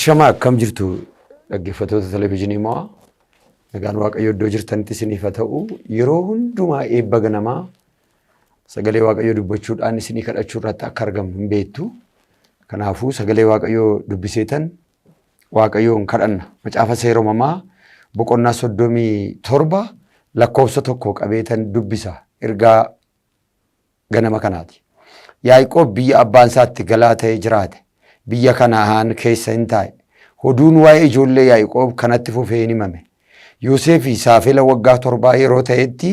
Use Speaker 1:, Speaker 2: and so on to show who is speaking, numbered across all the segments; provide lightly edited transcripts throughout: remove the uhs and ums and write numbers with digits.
Speaker 1: Shama akkam jirtu dhaggeeffattoota televezyiinii moo nagaan waaqayyo iddoo jirtanitti isiniif haa ta'u yeroo hundumaa eebba ganamaa sagalee waaqayyo dubbachuudhaan isinii kadhachuu irratti akka argamu hin beektu. Kanaafuu sagalee waaqayyo dubbiseetan waaqayyoon kadhanna. Macaafa Seera Uumamaa boqonnaa 37 lakkoofsa 1 qabeetan dubbisa ergaa ganama kanaati. Yaaqoob biyya abbaan isaatti galaa ta'ee jiraate. Biyya Kana'aan keessa hin taa'e. Oduun waa'ee ijoollee Yaaqoob kanatti fufee hin himame. Yoosef saafela waggaa 7 yeroo ta'etti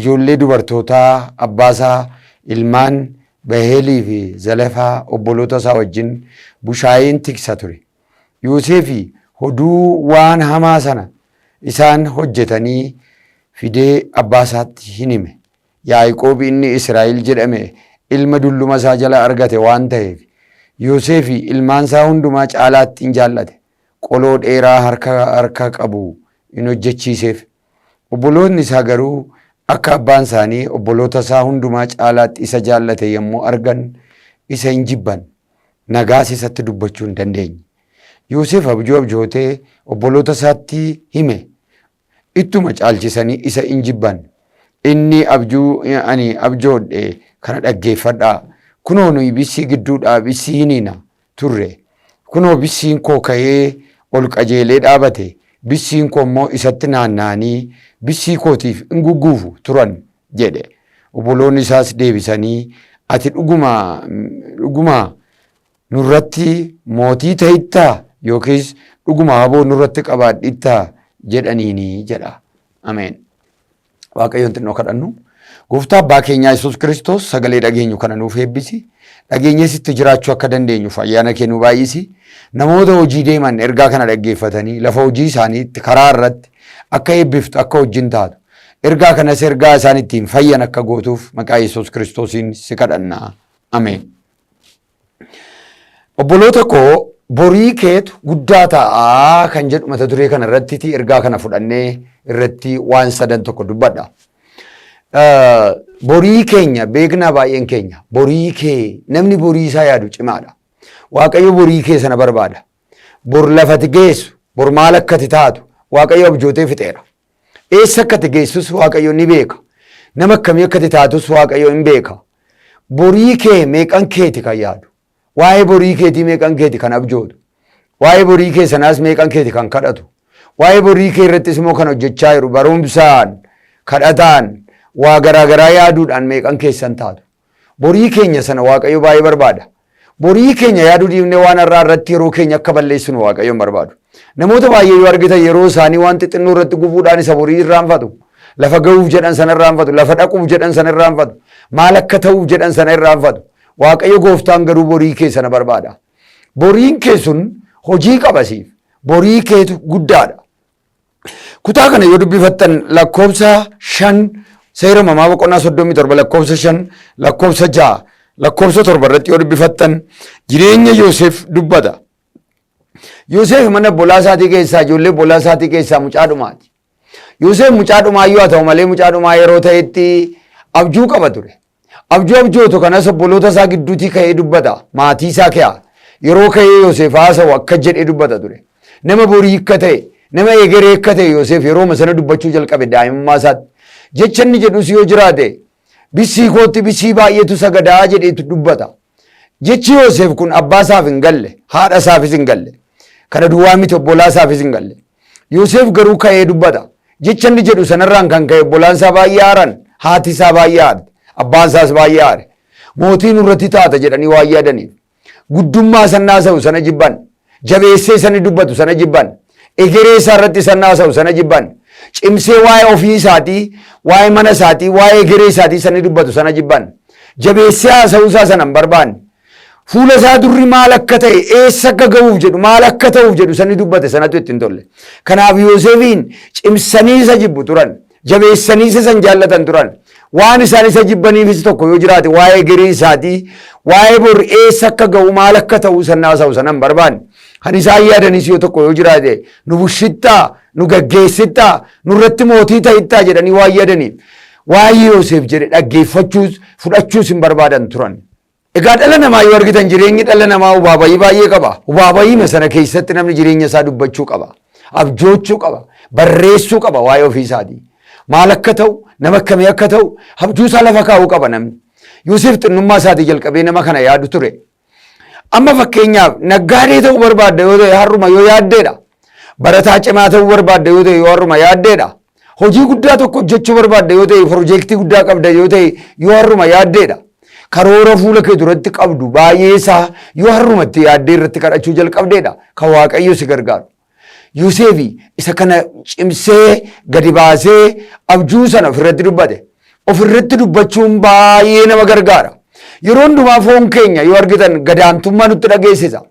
Speaker 1: ijoollee dubartootaa abbaasaa ilmaan Baheelii fi Zalafaa obboloota isaa wajjin bushaayeen tiksa ture. Yoosef oduu waan hamaa sana isaan hojjetanii fidee abbaasaatti hin hime. Yaaqoob inni Israa'el jedhame ilma dulluma isaa jala argate waan ta'eef Yoosef ilmaan isaa hundumaa caalaatti hin jaallate. Qoloo dheeraa harka qabu hin hojjechiiseef. Obboloonni isaa garuu akka abbaan isaanii obboloota isaa hundumaa caalaatti isa jaallate yommuu argan isa hin jibban. Nagaas isatti dubbachuu hin dandeenye. Yoosef abjuu abjootee obboloota isaatti hime. Ittuma caalchisanii isa hin jibban. Inni ani abjoodhe kana dhaggeeffadhaa. Kunoo nuyi bissii gidduudhaa bissii hiniina turre. Kunoo bissiin koo ka'ee ol qajeelee dhaabate. Bissiin koo immoo isatti naanna'anii bissii kootiif hin gugguufu turan jedhe. Obboloonni isaas deebisanii ati dhuguma nurratti mootii ta'ittaa yookiis dhuguma haboo nurratti qabaadhittaa jedhaniini jedha. Ameen. Waaqayyoon xinnoo kadhannu. Gooftaa abbaa keenyaa Yesuus Kiristoos sagalee dhageenyu kana nuuf eebbisi. Dhageenyeesitti jiraachuu akka dandeenyuuf ayyaana kee nu baay'isi. Namoota hojii deeman ergaa kana dhaggeeffatanii lafa hojii isaaniitti karaa irratti akka eebbiftu akka wajjin taatu. Ergaa kanas ergaa isaan ittiin fayyan akka gootuuf maqaa Yesuus Kiristoosiin si kadhanna. Ameen. Obboloota koo borii keetu guddaa ta'aa kan jedhu mata duree kana irratti ergaa kana fudhannee irratti waan sadan tokko dubbadha. Borii keenya beeknaa baay'een keenya borii kee namni borii isaa yaadu cimaadha. Waaqayyo borii kee sana barbaada. Bor lafati geessu bor maal akkati taatu waaqayyo abjootee fixeera. Eessa akkati geessus waaqayyo ni beeka. Nama akkamii akkati taatus waaqayyo hin beeka. Borii kee meeqan keeti kan yaadu. Waa'ee borii keetii meeqan keeti kan abjootu. Waa'ee borii kee sanaas meeqan keeti kan kadhatu. Waa'ee borii kee irrattis immoo kan hojjechaa jiru barumsaan kadhataan waa garaagaraa yaaduudhaan meeqan keessan taatu. Borii keenya sana waaqayyo baay'ee barbaada. Borii keenya yaaduu dhiifnee waan irraa irratti yeroo keenya akka balleessinu waaqayyo barbaadu. Namoota baay'ee yoo argitan yeroo isaanii waan xixinnoo irratti gubuudhaan isa borii irraanfatu. Lafa ga'uuf jedhan sana irraanfatu. Lafa dhaquuf jedhan sana irraanfatu. Maal akka ta'uuf jedhan sana irraanfatu. Waaqayyo gooftaan garuu borii kee sana barbaada. Boriin kee sun hojii qabasiif. Borii keetu guddaadha. Kutaa kana yoo dubbifattan lakkoofsa 5 Seera Uumamaa boqonnaa 37 lakkoofsa 5 lakkoofsa 6 lakkoofsa 7 irratti yoo dubbifattan jireenya Yoosef dubbata. Yoosef mana bolaa isaatii keessaa ijoollee bolaa isaatii keessaa mucaadhumaati. Yoosef mucaadhumaayyuu haa ta'u malee mucaadhumaa yeroo ta'etti abjuu qaba ture. Abjuu abjootu kanas obboloota isaa gidduutii ka'ee dubbata. Maatii isaa ke'a. Yeroo ka'ee Yoosef haasa'u akka jedhee dubbata ture. Nama borii akka ta'e nama egeree akka ta'e Yoosef yeroo sana dubbachuu jalqabe daa'imummaa isaatti. Jecha inni jedhus yoo jiraate bissii kootti bissii baay'eetu sagadaa jedheetu dubbata. Jechi Yoosef kun abbaa isaaf hin galle, haadha isaafis hin galle. Kana duwwaa miti obbolaa isaafis hin galle. Yoosef garuu ka'ee dubbata. Jecha inni jedhu sanarraan kan ka'e obbolaan isaa baay'ee aaran, haati isaa baay'ee aarti, abbaan isaas baay'ee aare. Mootiin irratti taata jedhanii waan yaadaniif. Guddummaa sannaa sa'u sana jibban. Jabeessee sani dubbatu sana jibban. Egeree isaa irratti sannaa sa'u sana jibban. Cimsee waa'ee ofii isaatii, waa'ee mana isaatii, waa'ee egeree isaatii sani dubbatu sana jibban. Jabeessee haasa'uu isaa sana hin barbaanne. Fuula isaa durri maal akka ta'e, eessa akka ga'uuf jedhu, maal akka ta'uuf jedhu sani dubbate sanatu ittiin tolle. Kanaaf Yoosefiin cimsanii isa jibbu turan. Jabeessanii isa san jaallatan turan. Waan isaan isa jibbaniifis tokko yoo jiraate waa'ee egeree isaatii, waa'ee bor eessa akka ga'u, maal akka ta'u sana haasa'u sana hin barbaanne. Kan isaan yaadanis yoo tokko yoo jiraate nu bushittaa, nu gaggeessittaa, nurratti mootii ta'ittaa jedhanii waan yaadaniif waa'ee Yoosef jedhe dhaggeeffachuus fudhachuus hin barbaadan turan. Egaa dhala namaa yoo argitan jireenyi dhala namaa ubaabayii baay'ee qaba. Ubaabayii sana keessatti namni jireenya isaa dubbachuu qaba. Abjoochuu qaba. Barreessuu qaba waa'ee ofii isaatii. Maal akka ta'u, nama akkamii akka ta'u, abjuu isaa lafa kaa'uu qaba namni. Yuusuf xinnummaa isaatii jalqabee nama kana yaadu ture. Amma fakkeenyaaf naggaadee ta'uu barbaadda yoo ta'e har'uma yoo yaaddeedha. Barataa cimaa ta'uu barbaadda yoo ta'e yoo har'uma yaaddeedha. Hojii guddaa tokko hojjechuu barbaadda yoo ta'e, piroojeektii guddaa qabda yoo ta'e yoo har'uma yaaddeedha. Karoora fuula kee duratti qabdu baay'ee isaa yoo har'umatti yaaddee irratti kadhachuu jalqabdeedha. Kan Waaqayyo si gargaaru. Yuusefi isa kana cimsee gadi baasee abjuu sana ofirratti dubbate. Ofirratti dubbachuun baay'ee nama gargaara. Yeroo hundumaa foon keenya yoo argitan gadaantummaa nutti dhageessisa.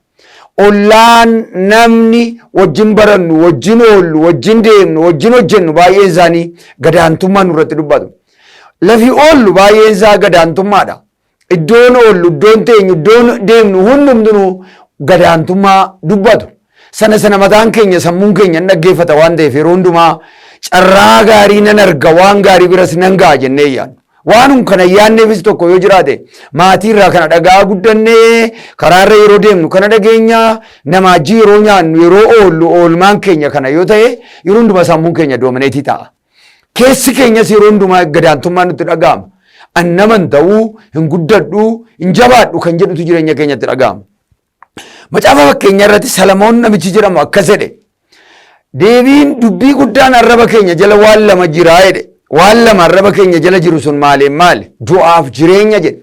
Speaker 1: Ollaan namni wajjin barannu, wajjin oollu, wajjin deemnu, wajjin hojjennu baay'een isaanii gadaantummaa nurratti dubbatu. Lafi oollu baay'een isaa gadaantummaadha. Iddoon oollu, iddoon teenyu, iddoon deemnu hundumtuu gadaantummaa dubbatu. Sana mataan keenya sammuun keenya dhaggeeffata waan ta'eef yeroo hundumaa carraa gaarii nan arga waan gaarii biras nan ga'a jennee yaadnu. Waanum kana yaadneefis tokko yoo jiraate maatii irraa kana dhagaa guddannee karaarra yeroo deemnu kana dhageenya namaajii yeroo nyaannu yeroo oollu oolmaan keenya kana yoo ta'e yeroo hundumaa sammuun keenya doomineetii ta'a. Keessi keenyas yeroo hundumaa gadaantummaa nutti dhaga'ama. Annaman ta'uu hin guddadhu hin jabaadhu kan jedhutu jireenya keenyatti dhaga'ama. Macaafa fakkeenyaa irratti Salamoon namichi jedhamu akkas jedhe. Deebiin dubbii guddaan arraba keenya jala waan lama jiraa jedhe. Waan lama arraba keenya jala jiru sun maali? Du'aaf jireenya jedhe.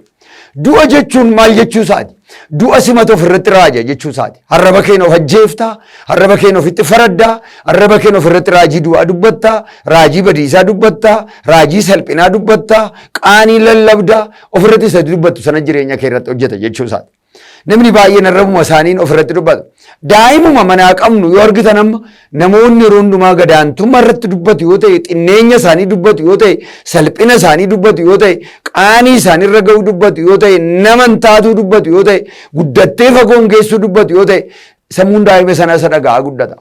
Speaker 1: Du'a jechuun maal jechuu isaati? Du'a simata ofirratti raaja jechuu isaati. Arraba keenya of ajjeeftaa, arraba keenya ofitti faraddaa, arraba keenya ofirratti raajii du'aa dubbattaa, raajii badiisaa dubbattaa, raajii salphinaa dubbattaa, qaanii lallabdaa, ofirratti isa dubbattu sana jireenya kee irratti hojjeta jechuu isaati. Namni baay'een arrabuma isaaniin ofirratti dubbatu. Daa'imuma manaa qabnu yoo argitan amma namoonni yeroo hundumaa gadaantummaa irratti dubbatu yoo ta'e, xinneenya isaanii dubbatu yoo ta'e, salphina isaanii dubbatu yoo ta'e, qaanii isaanii irra ga'uu dubbatu yoo ta'e, nama taatuu dubbatu yoo ta'e, guddattee fagoon geessuu dubbatu yoo ta'e, sammuun daa'ima sana isa dhaga'aa guddata.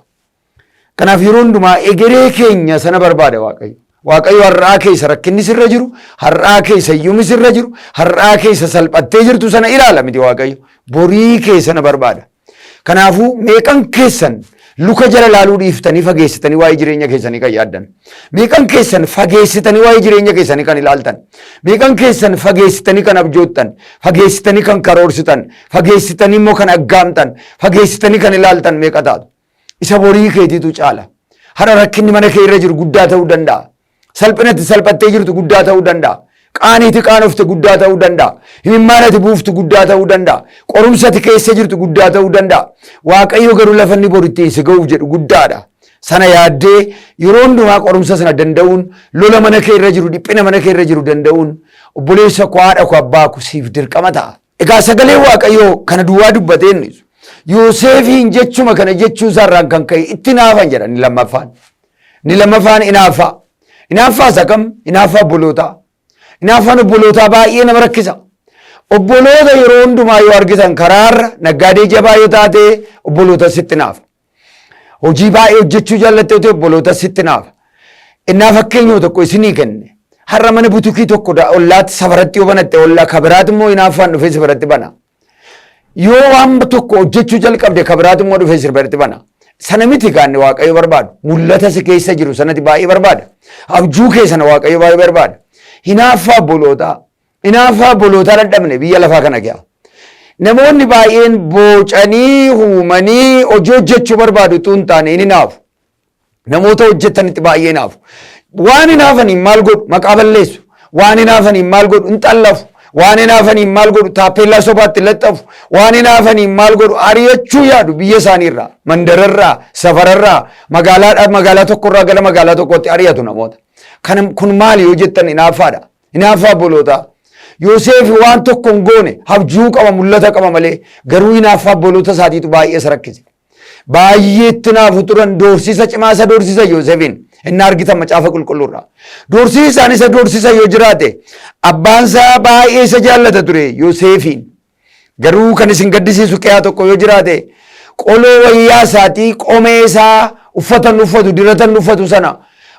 Speaker 1: Kanaaf yeroo hundumaa egeree keenya sana barbaada Waaqayyo. Waaqayyo har'aa keessa rakkinni sirra jiru, har'aa keessa hiyyumni sirra jiru, har'aa keessa salphattee jirtu sana ilaala miti Waaqayyo. Borii keessa na barbaada. Kanaafuu meeqan keessan luka jala laaluu dhiiftanii fageessitanii waa'ee jireenya keessanii kan yaaddan. Meeqan keessan fageessitanii waa'ee jireenya keessanii kan ilaaltan. Meeqan keessan fageessitanii kan abjoottan, fageessitanii kan karoorsitan, fageessitanii immoo kan aggaamtan, fageessitanii kan ilaaltan meeqa taatu. Isa borii keetiitu caala. Har'a rakkinni mana kee irra jiru guddaa ta'uu danda'a. Salphinatti salphattee jirtu guddaa ta'uu danda'a. Qaaniiti qaanofte guddaa ta'uu danda'a. Himimmaanati buuftu guddaa ta'uu danda'a. Qorumsati keessa jirtu guddaa ta'uu danda'a. Waaqayyo garuu lafa inni boritti si ga'uuf jedhu guddaadha. Sana yaaddee yeroo hundumaa qorumsa sana danda'uun, lola mana kee irra jiru, dhiphina mana kee irra jiru danda'uun obboleessa koo, haadha koo, abbaa koo siif dirqama ta'a. Egaa sagalee Waaqayyoo kana duwwaa dubbatee inni Yoosefiin jechuma kana jechuu isaarraan kan ka'e itti naafan jedha ni lammaffaan. Ni lammaffaan inaaffaa. Inaaffaa isa kam? Inaaffaa obbolootaa. Inaaffaan obbolootaa baay'ee nama rakkisa. Obboloota yeroo hundumaa yoo argitan karaarra naggaadee jabaa yoo taate obboloota sitti naafa. Hojii baay'ee hojjechuu jaallattee yoo ta'e obboloota sitti naafa. Innaa fakkeenyaa tokko isinii kenne. Har'a mana butukii tokko ollaatti safaratti yoo banatte ollaa kabiraati immoo inaaffaan dhufee safaratti bana. Yoo waan tokko hojjechuu jalqabde kabiraati immoo dhufee safaratti bana. Sana miti gaanne Waaqayyo barbaadu. Mul'ata si keessa jiru sanatti baay'ee barbaada. Abjuu kee sana Waaqayyo baay'ee barbaada. Hinaaffaa obbolootaa. Hinaaffaa obbolootaa dadhabne biyya lafaa kana ga'a. Namoonni baay'een boocanii uumanii hojii hojjechuu barbaadu utuu hin taane hin hinaafu. Namoota hojjetanitti baay'ee hinaafu. Waan hinaafaniin maal godhu? Maqaa balleessu. Waan hinaafaniin maal godhu? Hin xallafu. Waan hinaafaniin maal godhu? Taappeellaa sobaatti laxxafu. Waan hinaafaniin maal godhu? Ari'achuu yaadu biyya isaaniirraa, mandararraa, safararraa, magaalaa tokkorraa gara magaalaa tokkootti ari'atu namoota. Kun maali yoo jettan hinaaffaadha. Hinaaffaa obbolootaa. Yoosef waan tokko hin goone abjuu qaba, mul'ata qaba malee garuu hinaaffaa obboloota isaatiitu baay'ee isa rakkise. Baay'ee itti naafu turan doorsisa cimaa isa doorsisa Yoosefiin. Inni argitan macaafa qulqulluurraa. Doorsisaan isa doorsisa yoo jiraate abbaan isaa baay'ee isa jaallata ture Yoosefiin. Garuu kan isin gaddisiisu qe'aa tokko yoo jiraate qoloo wayyaa isaatii qomee isaa uffatan uffatu diratan uffatu sana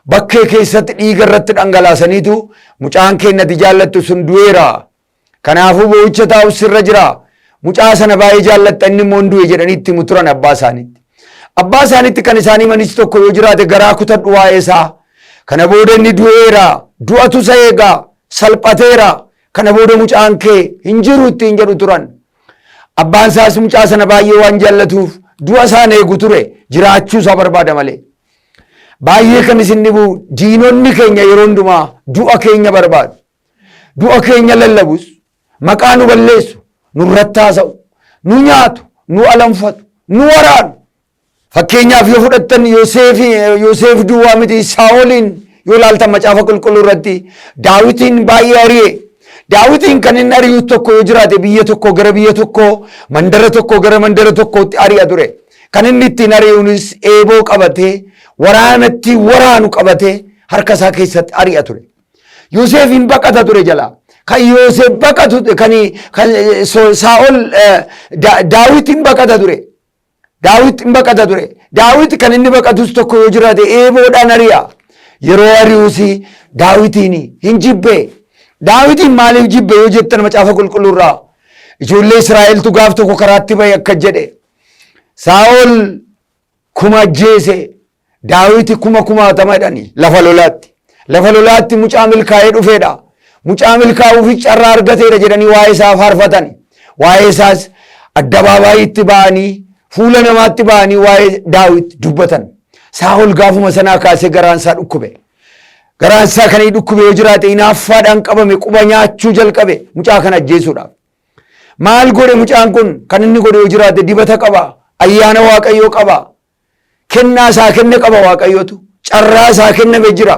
Speaker 1: bakkee keessatti dhiiga irratti dhangalaasaniitu mucaan keenyatti jaallattu sun du'eera. Kanaafuu boo'icha taa'us sirra jira. Mucaa sana baay'ee jaallatta inni immoo du'e jedhanii itti himu turan abbaa isaaniitti. Abbaa isaaniitti kan isaanii manis tokko yoo jiraate garaa kutadhu waa'ee isaa. Kana booda inni du'eera. Du'atu isa eegaa. Salphateera. Kana booda mucaan kee hin jiru ittiin jedhu turan. Abbaan isaas mucaa sana baay'ee waan jaallatuuf du'a isaan eegu ture. Jiraachuu isaa barbaada malee. Baay'ee kan isin dhibu diinonni keenya yeroo hundumaa du'a keenya barbaadu. Du'a keenya lallabus maqaa nu balleessu, nurratti haasa'u, nu nyaatu, nu alanfatu, nu waraanu. Fakkeenyaaf yoo fudhattan Yoosef duwwaa miti Saa'oliin yoo ilaaltan macaafa qulqulluu irratti Daawitiin baay'ee ari'e. Daawitiin kan inni ari'u tokko yoo jiraate biyya tokko gara biyya tokko, mandara tokko gara mandara tokkootti ari'a ture. Kan inni ittiin ari'uunis eeboo qabatee waraanatti waraanu qabatee harka isaa keessatti ari'a ture. Yoosefiin baqata ture jalaa. Kan Yoosef baqatu kan Saa'ol Daawitiin baqata ture. Daawitiin baqata ture. Daawit kan inni baqatus tokko yoo jiraate eeboodhaan ari'a. Yeroo ari'uus Daawitiin hin jibbee. Daawitiin maaliif jibbe yoo jettan macaafa qulqulluurraa ijoollee Israa'eltu gaaf tokko karaatti bahe akka jedhe. Saa'ol kuma ajjeese Daawiti kumaatama jedhanii lafa lolaatti. Lafa lolaatti mucaa milkaa'ee dhufeedha. Mucaa milkaa'uuf carraa argateera jedhanii waa'ee isaa faarfatan. Waa'ee isaas addabaabayitti ba'anii fuula namaatti ba'anii waa'ee Daawit dubbatan. Saa'ol gaafuma sanaa kaasee garaan isaa dhukkube. Garaan isaa kan dhukkube yoo jiraate hinaaffaadhaan qabame quba nyaachuu jalqabe mucaa kana ajjeesuudhaaf. Maal godhe mucaan kun kan inni godhe yoo jiraate dibata qaba. Ayyaana Waaqayyoo qaba. Kennaa isaa kenne qaba Waaqayyootu. Carraa isaa kenname jira.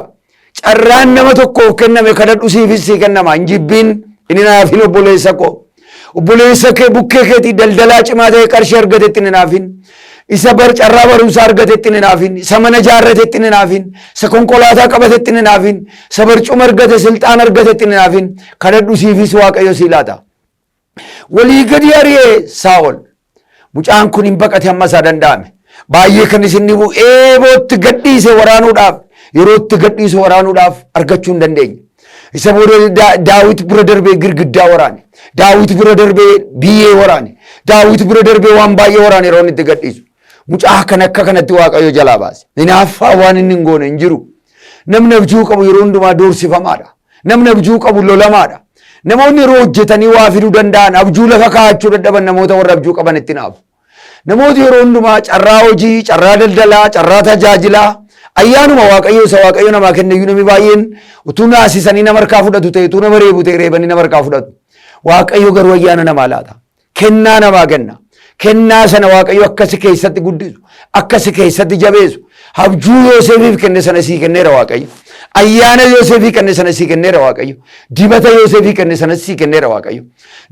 Speaker 1: Carraan nama tokkoof kenname kadhadhu siifis sii kennama. Hin jibbiin inni naafin obboleessa koo. Obboleessa kee bukkee keetii daldalaa cimaa ta'e qarshii argatetti inni naafin. Isa carraa barumsaa argatetti inni naafin. Isa mana jaarratetti inni naafin. Isa konkolaataa qabatetti inni naafin. Isa barcuma argate silxaan argatetti inni naafin. Kadhadhu siifis Waaqayyo sii laata. Walii gadi ari'ee Saa'ol. Mucaan kun hin baqate amma isaa danda'ame. Baay'ee kan isin dhibu eebootti gadhiise waraanuudhaaf yeroo itti gadhiise waraanuudhaaf argachuu hin dandeenye. Isa booda Daawit bira darbee girgiddaa waraane. Daawit bira darbee biyyee waraane. Daawit bira darbee waan baay'ee waraane yeroo itti gadhiisu. Mucaa kan akka kanatti Waaqayyo jalaa baase. Hinaaffaa waan inni hin goone hin jiru. Namni abjuu qabu yeroo hundumaa doorsifamaadha. Namni abjuu qabu lolamaadha. Namoonni yeroo hojjetanii waa fiduu danda'an abjuu lafa kaa'achuu dadhaban namoota warra abjuu qaban itti naafu. Namooti yeroo hundumaa carraa hojii, carraa daldalaa, carraa tajaajilaa ayyaanuma Waaqayyo isa Waaqayyo namaa kenneyyuu namni baay'een utuu naasisanii nama harkaa fudhatu ta'e utuu nama reebu ta'e reebanii nama harkaa fudhatu. Waaqayyo garuu ayyaana namaa laata. Kennaa namaa kenna. Kennaa sana Waaqayyo akkasi keessatti guddisu, akkasi keessatti jabeessu. Abjuu Yoosefiif kenne sana sii kenneera Waaqayyo. Ayyaana Yoosefii kenne sana sii kenneera Waaqayyo. Dibata Yoosefii kenne sana sii kenneera Waaqayyo.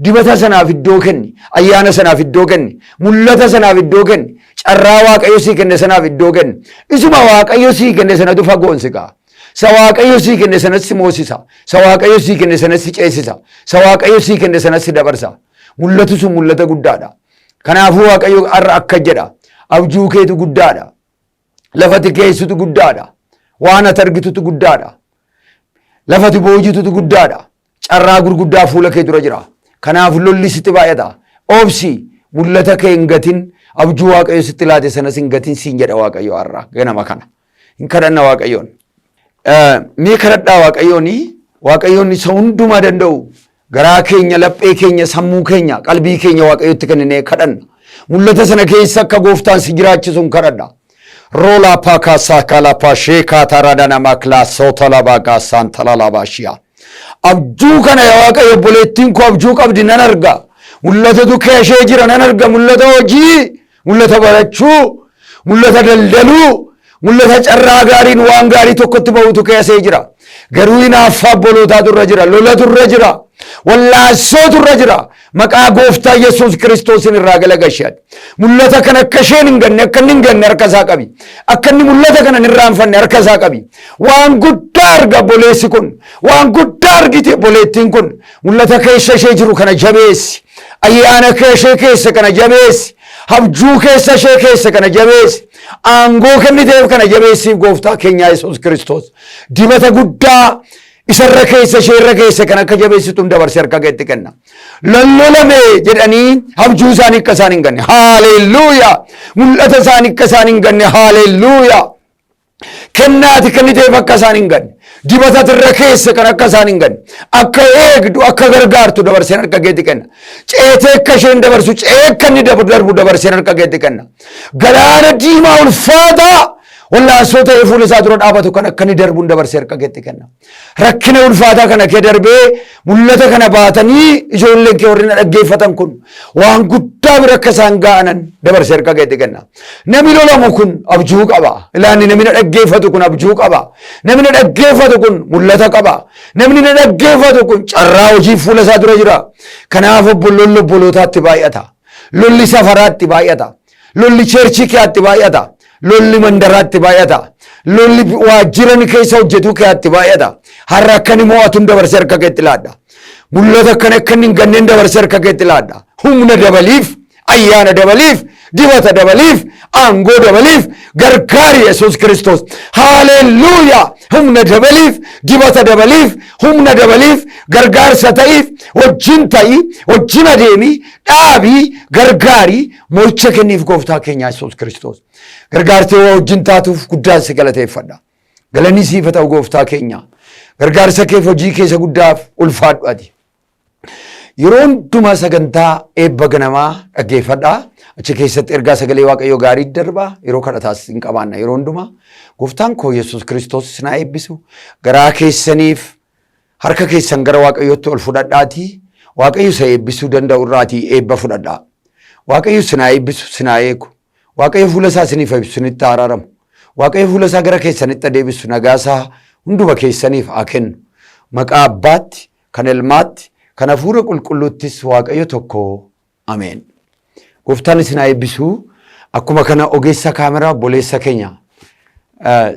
Speaker 1: Dibata sanaaf iddoo kenni. Ayyaana sanaaf iddoo kenni. Mul'ata sanaaf iddoo kenni. Carraa Waaqayyo sii kenne sanaaf iddoo kenni. Isuma Waaqayyo sii kenne sanatu fagoonsi ka'a. Sa Waaqayyo sii kenne sanatti moosisa. Sa Waaqayyo sii kenne sanatti ceesisa. Sa Waaqayyo sii kenne sanatti dabarsa. Mul'atu sun mul'ata guddaadha. Kanaafuu Waaqayyo har'a akka jedha. Abjuu keetu guddaadha. Lafati keessutu guddaadha. Waan ati argitutu guddaadha. Lafati boojitutu guddaadha. Carraa gurguddaa fuula kee dura jira. Kanaaf lolli sitti baay'ata. Obsi mul'ata kee hin gatin abjuu Waaqayyo sitti laate sanas hin gatin siin jedha Waaqayyo har'a ganama kana. Hin kadhanna Waaqayyoon. Mee kadhadhaa Waaqayyooni. Waaqayyoon isa hundumaa danda'u. Garaa keenya, laphee keenya, sammuu keenya, qalbii keenya Waaqayyotti kenninee kadhanna. Mul'ata sana keessa akka gooftaan si jiraachisuun kadhadha. Rola pakasa kalapa sheka taradana makla sotalaba gasan talalabashia. Abjuu kana yaa Waaqayyo obboleettiin koo abjuu qabdi nan arga. Mul'atatu keeshee jira nan arga. Mul'ata hojii, mul'ata barachuu, mul'ata daldaluu, mul'ata carraa gaariin waan gaarii tokkotti ba'utu keeshee jira. Garuu hinaaffaa obbolootaatu irra jira. Lolatu irra jira. Wallaansootu irra jira. Maqaa gooftaa Yesuus Kiristoosin irraa galagalchaadha. Mul'ata kana akka isheen hin ganne akka inni hin ganne harka isaa qabi. Akka inni mul'ata kana hin irraanfanne harka isaa qabi. Waan guddaa arga obboleessi kun. Waan guddaa argite obboleettiin kun. Mul'ata keessa ishee jiru kana jabeessi. Ayyaana ishee keessa kana jabeessi. Abjuu keessa ishee keessa kana jabeessi. Aangoo kenniteef kana jabeessiif gooftaa keenya Yesuus Kiristoos. Dibata guddaa isarra keessa sheerra keessa kan akka jabeessituun dabarsee harka keetti kenna. Lollolame jedhanii abjuu isaanii akka isaan hin ganne. Haaleluyyaa. Mul'ata isaanii akka isaan hin ganne. Haaleluyyaa. Kennaati kenniteef akka isaan hin ganne. Dibata irra keessa kan akka isaan hin ganne. Akka eegdu akka gargaartu dabarsee harka keetti kenna. Ceetee akka isheen dabarsu ceekka inni darbu dabarsee harka keetti kenna. Galaana diimaa ulfaataa wallaansoo ta'ee fuula isaa dura dhaabatu kan akka inni darbuun dabarsee harka keetti kenna. Rakkina ulfaataa kana kee darbee mul'ata kana baatanii ijoolleen kee warri na dhaggeeffatan kun waan guddaa bira akka isaan ga'anan dabarsee harka keetti kenna. Namni lolamu kun abjuu qaba. Ilaanni namni na dhaggeeffatu kun abjuu qaba. Namni na dhaggeeffatu kun mul'ata qaba. Namni na dhaggeeffatu kun carraa hojii fuula isaa dura jira. Kanaaf lolli obbolootaatti baay'ata. Lolli safaraatti baay'ata. Lolli cheerchii keetti baay'ata. Lolli mandaraatti baay'ata. Lolli waajjiran keessa hojjetu keetti baay'ata. Har'a akka inni mo'atuun dabarsee harka keetti laadha. Mul'ata akka inni hin ganneen dabarsee harka keetti laadha. Humna dabaliif, ayyaana dabaliif, dibata dabaliif, aangoo dabaliif, gargaari Yesuus Kiristoos. Haaleluyyaa. Humna dabaliif, dibata dabaliif, humna dabaliif, gargaarsa ta'iif, wajjin ta'i, wajjin adeemii, dhaabii, gargaarii, mo'icha kenniif gooftaa keenya Yesuus Kiristoos. Gargaartee wajjin taatuuf guddaan si galateeffadha. Galanni siif ta'u gooftaa keenya. Gargaarsa keef hojii keessa guddaaf ulfaadhu ati. Yeroo hundumaa sagantaa eebba ganamaa dhaggeeffadhaa. Achi keessatti ergaa sagalee Waaqayyoo gaarii darbaa. Yeroo kadhataas hin qabaanna. Yeroo hundumaa gooftaan koo Yesuus Kiristoos sinaa eebbisu. Garaa keessaniif harka keessan gara Waaqayyootti ol fudhadhaatii. Waaqayyo isa eebbisuu danda'u irraatii eebba fudhadhaa. Waaqayyo sinaa eebbisu sinaa eegu. Waaqayyo fuula isaa isiniif eebbisu isinitti araaramu. Waaqayyo fuula isaa gara keessanitti adeebisu nagaa isaa hunduma keessaniif haa kennu. Maqaa Abbaatti, kan Ilmaatti, kan Hafuura Qulqulluuttis Waaqayyo tokko. Ameen. Gooftaan isin haa eebbisu. Akkuma kana ogeessa kaameraa obboleessa keenya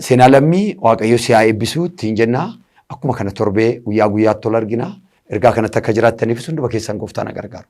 Speaker 1: Seenaa Lammii Waaqayyo si haa eebbisu ittiin jennaa. Akkuma kana torbee guyyaa guyyaatti ol argina. Ergaa kanatti akka jiraattaniif hunduma keessan gooftaan gargaaru.